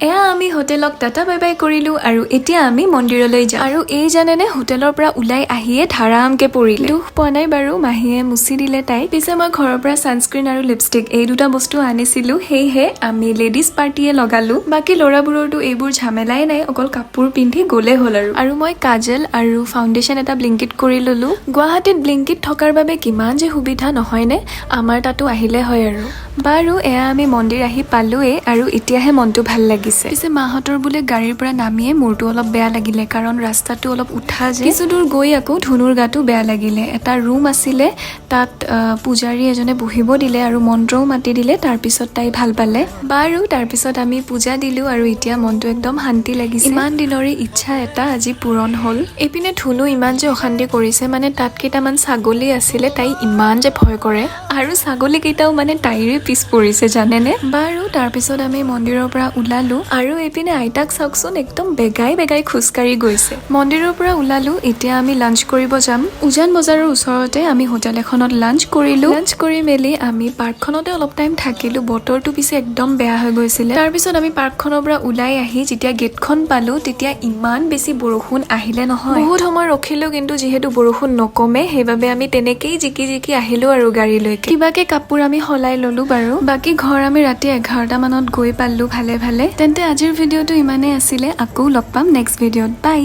এয়া আমি হোটেলক tata bye bye কৰিলো আৰু এতিয়া আমি মন্দিৰলৈ যাম আৰু এই জানেনে হোটেলৰ পৰা ওলাই আহিয়ে ধাৰামকে পৰিলে দুখ পোৱা নাই বাৰু মাহীয়ে মুচি দিলে তাই পিছে মই ঘৰৰ পৰা ছানস্ক্ৰীন আৰু লিপষ্টিক এই দুটা বস্তু আনিছিলো সেয়েহে আমি লেডিজ পাৰ্টিয়ে লগালো বাকি ল'ৰাবোৰৰতো এইবোৰ ঝামেলাই নাই অকল কাপোৰ পিন্ধি গলে হ'ল আৰু মই কাজল আৰু ফাউণ্ডেশ্যন এটা ব্লিংকিট কৰি ললো গুৱাহাটীত ব্লিংকিট থকাৰ বাবে কিমান যে সুবিধা নহয়নে আমাৰ তাতো আহিলে হয় আৰু বাৰু এয়া আমি মন্দিৰ আহি পালোৱে আৰু এতিয়াহে মনটো ভাল লাগিছে পিছে মাহঁতৰ বোলে গাড়ীৰ পৰা নামিয়ে মোৰটো অলপ বেয়া লাগিলে কাৰণ ৰাস্তাটো অলপ উঠা যে কিছু দূৰ গৈ আকৌ ধুনুৰ গাটো বেয়া লাগিলে এটা ৰুম আছিলে তাত পূজাৰী এজনে বহিব দিলে আৰু মন্ত্ৰও মাতি দিলে তাৰপিছত তাই ভাল পালে বাৰু তাৰপিছত আমি পূজা দিলো আৰু এতিয়া মনটো একদম শান্তি লাগিছে ইমান দিনৰে ইচ্ছা এটা আজি পূৰণ হ'ল এইপিনে ধুনু ইমান যে অশান্তি কৰিছে মানে তাত কেইটামান ছাগলী আছিলে তাই ইমান যে ভয় কৰে আৰু ছাগলী কেইটাও মানে তাইৰে পিছ পৰিছে জানেনে বাৰু তাৰপিছত আমি মন্দিৰৰ পৰা ওলালো আৰু এইপিনে আইতাক চাওকচোন একদম বেগাই বেগাই খোজকাঢ়ি গৈছে মন্দিৰৰ পৰা ওলালো এতিয়া আমি লাঞ্চ কৰিব যাম উজান বজাৰৰ ওচৰতে আমি হোটেল এখনত লাঞ্চ কৰিলো লাঞ্চ কৰি মেলি আমি পাৰ্কখনতে অলপ টাইম থাকিলো বতৰটো পিছে একদম বেয়া হৈ গৈছিলে তাৰপিছত আমি পাৰ্কখনৰ পৰা ওলাই আহি যেতিয়া গেটখন পালো তেতিয়া ইমান বেছি বৰষুণ আহিলে নহয় বহুত সময় ৰখিলো কিন্তু যিহেতু বৰষুণ নকমে সেইবাবে আমি তেনেকেই জিকি জিকি আহিলো আৰু গাড়ীলৈকে কিবাকে কাপোৰ আমি সলাই ললো বাৰু বাকি ঘৰ আমি ৰাতি 11টা মানত গৈ পালো ভালে ভালে তেন্তে আজিৰ ভিডিঅ'টো ইমানেই আছিলে আকৌ লগ পাম নেক্সট ভিডিঅ'ত বাই